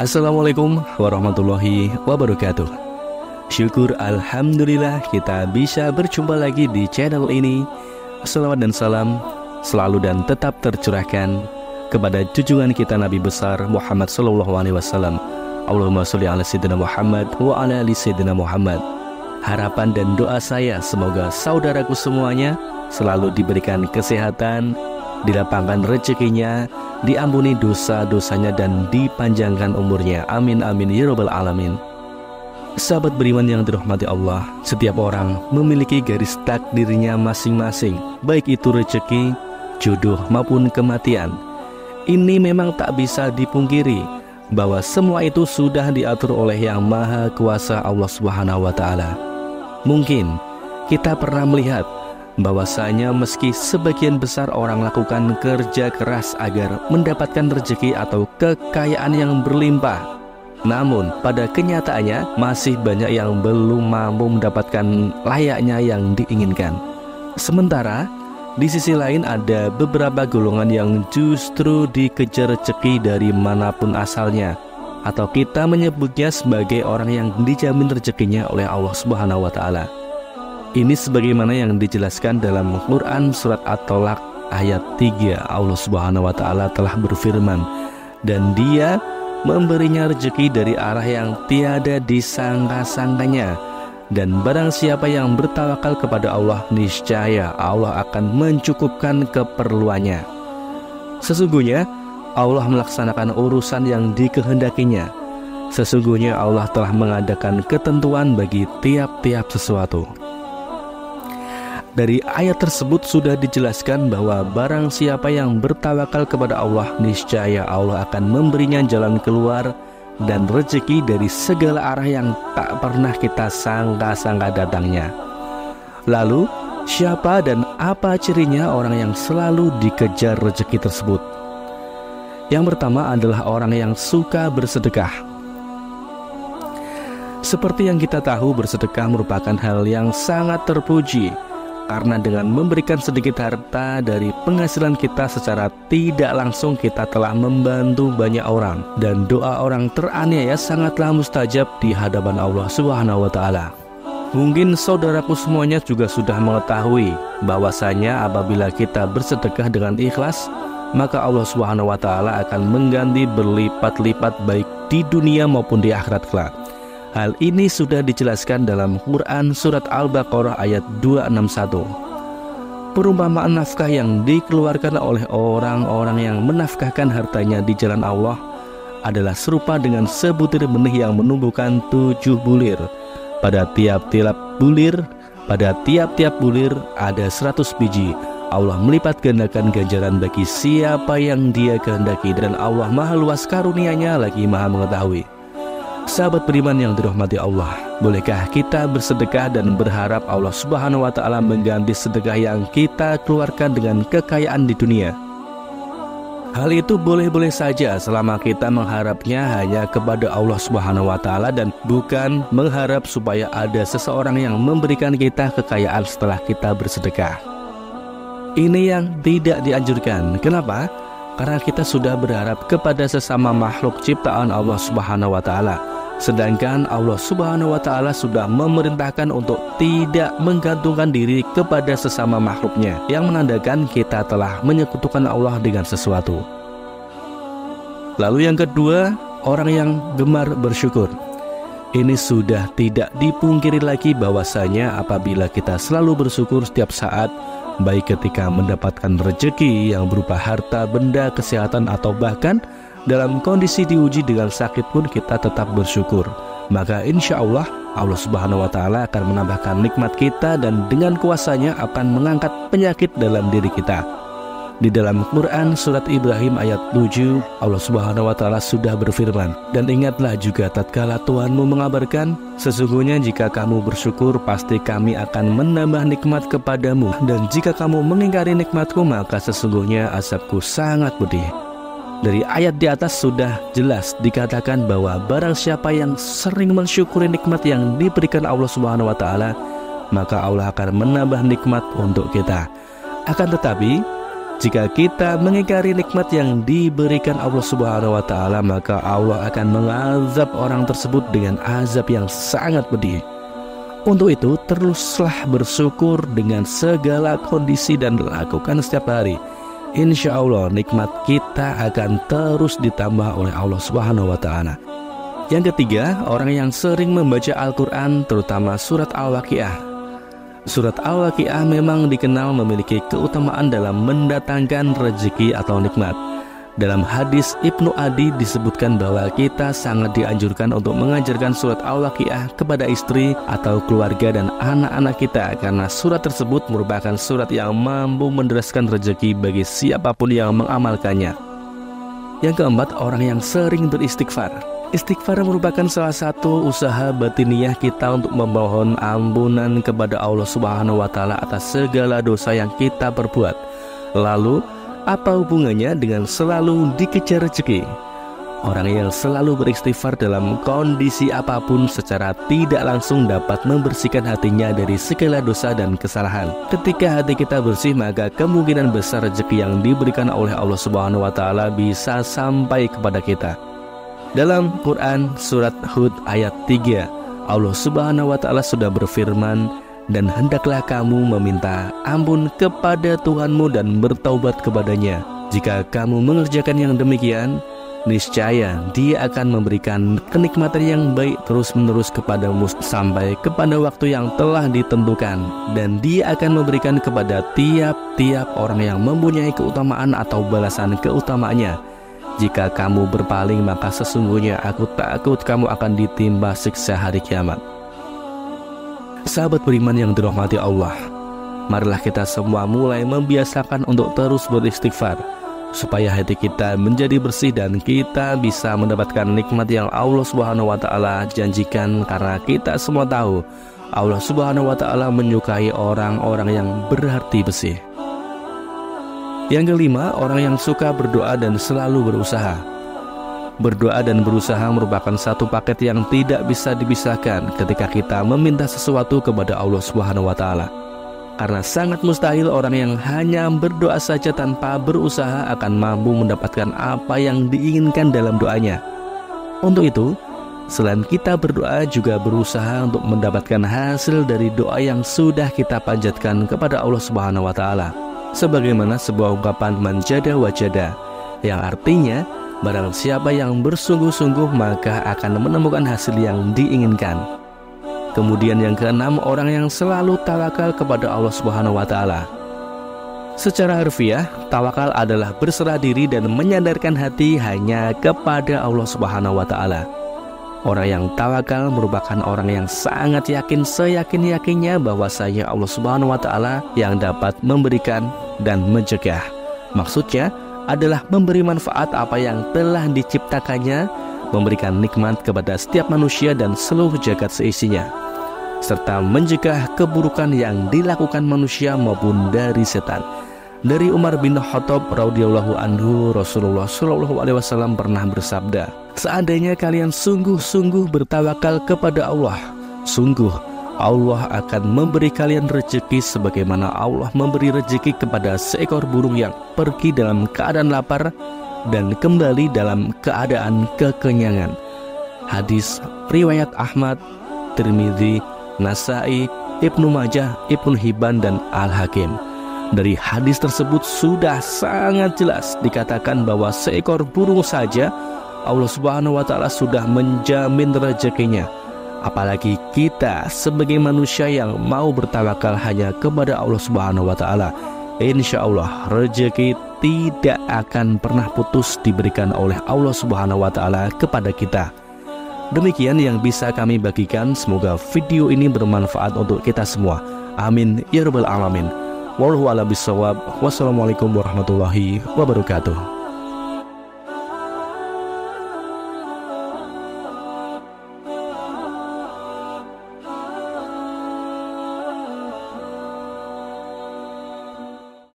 Assalamualaikum warahmatullahi wabarakatuh. Syukur alhamdulillah kita bisa berjumpa lagi di channel ini. Selawat dan salam selalu dan tetap tercurahkan kepada junjungan kita Nabi besar Muhammad sallallahu alaihi wasallam. Allahumma sholli ala sayyidina Muhammad wa ala ali sayyidina Muhammad. Harapan dan doa saya semoga saudaraku semuanya selalu diberikan kesehatan, dilapangkan rezekinya, diampuni dosa-dosanya, dan dipanjangkan umurnya. Amin amin ya rabbal alamin. Sahabat beriman yang dirahmati Allah, setiap orang memiliki garis takdirnya masing-masing, baik itu rezeki, jodoh maupun kematian. Ini memang tak bisa dipungkiri bahwa semua itu sudah diatur oleh Yang Maha Kuasa Allah Subhanahu wa taala. Mungkin kita pernah melihat bahwasanya meski sebagian besar orang lakukan kerja keras agar mendapatkan rezeki atau kekayaan yang berlimpah, namun pada kenyataannya masih banyak yang belum mampu mendapatkan layaknya yang diinginkan. Sementara di sisi lain ada beberapa golongan yang justru dikejar rezeki dari manapun asalnya, atau kita menyebutnya sebagai orang yang dijamin rezekinya oleh Allah Subhanahu wa taala. Ini sebagaimana yang dijelaskan dalam Quran surat At-Tolaq ayat 3. Allah Subhanahu wa taala telah berfirman, dan Dia memberinya rezeki dari arah yang tiada disangka-sangkanya, dan barang siapa yang bertawakal kepada Allah, niscaya Allah akan mencukupkan keperluannya. Sesungguhnya Allah melaksanakan urusan yang dikehendakinya. Sesungguhnya Allah telah mengadakan ketentuan bagi tiap-tiap sesuatu. Dari ayat tersebut sudah dijelaskan bahwa barang siapa yang bertawakal kepada Allah, niscaya Allah akan memberinya jalan keluar dan rezeki dari segala arah yang tak pernah kita sangka-sangka datangnya. Lalu, siapa dan apa cirinya orang yang selalu dikejar rezeki tersebut? Yang pertama adalah orang yang suka bersedekah. Seperti yang kita tahu, bersedekah merupakan hal yang sangat terpuji, karena dengan memberikan sedikit harta dari penghasilan kita secara tidak langsung, kita telah membantu banyak orang, dan doa orang teraniaya sangatlah mustajab di hadapan Allah Subhanahu wa taala. Mungkin saudaraku semuanya juga sudah mengetahui bahwasanya apabila kita bersedekah dengan ikhlas, maka Allah Subhanahu wa taala akan mengganti berlipat-lipat baik di dunia maupun di akhirat kelak. Hal ini sudah dijelaskan dalam Quran surat Al-Baqarah ayat 261. Perumpamaan nafkah yang dikeluarkan oleh orang-orang yang menafkahkan hartanya di jalan Allah adalah serupa dengan sebutir benih yang menumbuhkan 7 bulir. Pada tiap-tiap bulir ada 100 biji. Allah melipat gandakan ganjaran bagi siapa yang Dia kehendaki, dan Allah Maha luas karunia-Nya lagi Maha mengetahui. Sahabat beriman yang dirahmati Allah, bolehkah kita bersedekah dan berharap Allah Subhanahu wa taala mengganti sedekah yang kita keluarkan dengan kekayaan di dunia? Hal itu boleh-boleh saja selama kita mengharapnya hanya kepada Allah Subhanahu wa taala dan bukan mengharap supaya ada seseorang yang memberikan kita kekayaan setelah kita bersedekah. Ini yang tidak dianjurkan. Kenapa? Karena kita sudah berharap kepada sesama makhluk ciptaan Allah Subhanahu wa taala, sedangkan Allah Subhanahu wa taala sudah memerintahkan untuk tidak menggantungkan diri kepada sesama makhluknya, yang menandakan kita telah menyekutukan Allah dengan sesuatu. Lalu yang kedua, orang yang gemar bersyukur. Ini sudah tidak dipungkiri lagi bahwasanya apabila kita selalu bersyukur setiap saat, baik ketika mendapatkan rezeki yang berupa harta, benda, kesehatan, atau bahkan dalam kondisi diuji dengan sakit pun kita tetap bersyukur, maka insya Allah Allah Subhanahu wa taala akan menambahkan nikmat kita dan dengan kuasanya akan mengangkat penyakit dalam diri kita. Di dalam Quran surat Ibrahim ayat 7, Allah Subhanahu wa taala sudah berfirman, dan ingatlah juga tatkala Tuhanmu mengabarkan, sesungguhnya jika kamu bersyukur pasti kami akan menambah nikmat kepadamu, dan jika kamu mengingkari nikmatku maka sesungguhnya azabku sangat pedih. Dari ayat di atas sudah jelas dikatakan bahwa barang siapa yang sering mensyukuri nikmat yang diberikan Allah Subhanahu wa taala, maka Allah akan menambah nikmat untuk kita. Akan tetapi Jika kita mengingkari nikmat yang diberikan Allah Subhanahu wa Ta'ala, maka Allah akan mengazab orang tersebut dengan azab yang sangat pedih. Untuk itu, teruslah bersyukur dengan segala kondisi dan lakukan setiap hari. Insya Allah nikmat kita akan terus ditambah oleh Allah Subhanahu wa Ta'ala. Yang ketiga, orang yang sering membaca Al-Quran, terutama surat Al-Waqiah. Surat Al-Waqiah memang dikenal memiliki keutamaan dalam mendatangkan rezeki atau nikmat. Dalam hadis Ibnu Adi disebutkan bahwa kita sangat dianjurkan untuk mengajarkan surat Al-Waqiah kepada istri atau keluarga dan anak-anak kita, karena surat tersebut merupakan surat yang mampu menderaskan rezeki bagi siapapun yang mengamalkannya. Yang keempat, orang yang sering beristighfar. Istighfar merupakan salah satu usaha batiniah kita untuk memohon ampunan kepada Allah Subhanahu wa Ta'ala atas segala dosa yang kita perbuat. Lalu, apa hubungannya dengan selalu dikejar rezeki? Orang yang selalu beristighfar dalam kondisi apapun secara tidak langsung dapat membersihkan hatinya dari segala dosa dan kesalahan. Ketika hati kita bersih, maka kemungkinan besar rezeki yang diberikan oleh Allah Subhanahu wa Ta'ala bisa sampai kepada kita. Dalam Quran surat Hud ayat 3, Allah Subhanahu wa Ta'ala sudah berfirman, dan hendaklah kamu meminta ampun kepada Tuhanmu dan bertaubat kepadanya. Jika kamu mengerjakan yang demikian, niscaya Dia akan memberikan kenikmatan yang baik terus-menerus kepadamu sampai kepada waktu yang telah ditentukan, dan Dia akan memberikan kepada tiap-tiap orang yang mempunyai keutamaan atau balasan keutamaannya. Jika kamu berpaling, maka sesungguhnya aku takut kamu akan ditimpa siksa hari kiamat. Sahabat beriman yang dirahmati Allah, marilah kita semua mulai membiasakan untuk terus beristighfar, supaya hati kita menjadi bersih dan kita bisa mendapatkan nikmat yang Allah Subhanahu wa Ta'ala janjikan, karena kita semua tahu Allah Subhanahu wa Ta'ala menyukai orang-orang yang berhati bersih. Yang kelima, orang yang suka berdoa dan selalu berusaha. Berdoa dan berusaha merupakan satu paket yang tidak bisa dipisahkan ketika kita meminta sesuatu kepada Allah Subhanahu wa Ta'ala. Karena sangat mustahil orang yang hanya berdoa saja tanpa berusaha akan mampu mendapatkan apa yang diinginkan dalam doanya. Untuk itu, selain kita berdoa, juga berusaha untuk mendapatkan hasil dari doa yang sudah kita panjatkan kepada Allah Subhanahu wa Ta'ala. Sebagaimana sebuah ungkapan manjada wajada, yang artinya barang siapa yang bersungguh-sungguh maka akan menemukan hasil yang diinginkan. Kemudian yang keenam, orang yang selalu tawakal kepada Allah Subhanahu wa Ta'ala. Secara harfiah, tawakal adalah berserah diri dan menyandarkan hati hanya kepada Allah Subhanahu wa Ta'ala. Orang yang tawakal merupakan orang yang sangat yakin seyakin-yakinnya bahwasanya Allah Subhanahu wa Ta'ala yang dapat memberikan dan mencegah. Maksudnya adalah memberi manfaat apa yang telah diciptakannya, memberikan nikmat kepada setiap manusia dan seluruh jagat seisinya, serta mencegah keburukan yang dilakukan manusia maupun dari setan. Dari Umar bin Khattab radhiyallahu anhu, Rasulullah shallallahu alaihi wasallam pernah bersabda, seandainya kalian sungguh-sungguh bertawakal kepada Allah, sungguh Allah akan memberi kalian rezeki sebagaimana Allah memberi rezeki kepada seekor burung yang pergi dalam keadaan lapar dan kembali dalam keadaan kekenyangan. Hadis riwayat Ahmad, Tirmidzi, Nasai, Ibnu Majah, Ibnu Hibban, dan Al-Hakim. Dari hadis tersebut sudah sangat jelas dikatakan bahwa seekor burung saja Allah Subhanahu wa Ta'ala sudah menjamin rezekinya. Apalagi kita sebagai manusia yang mau bertawakal hanya kepada Allah Subhanahu wa Ta'ala. Insya Allah rezeki tidak akan pernah putus diberikan oleh Allah Subhanahu wa Ta'ala kepada kita. Demikian yang bisa kami bagikan. Semoga video ini bermanfaat untuk kita semua. Amin ya rabbal alamin. Wallahu a'lam bishawab. Wassalamualaikum warahmatullahi wabarakatuh.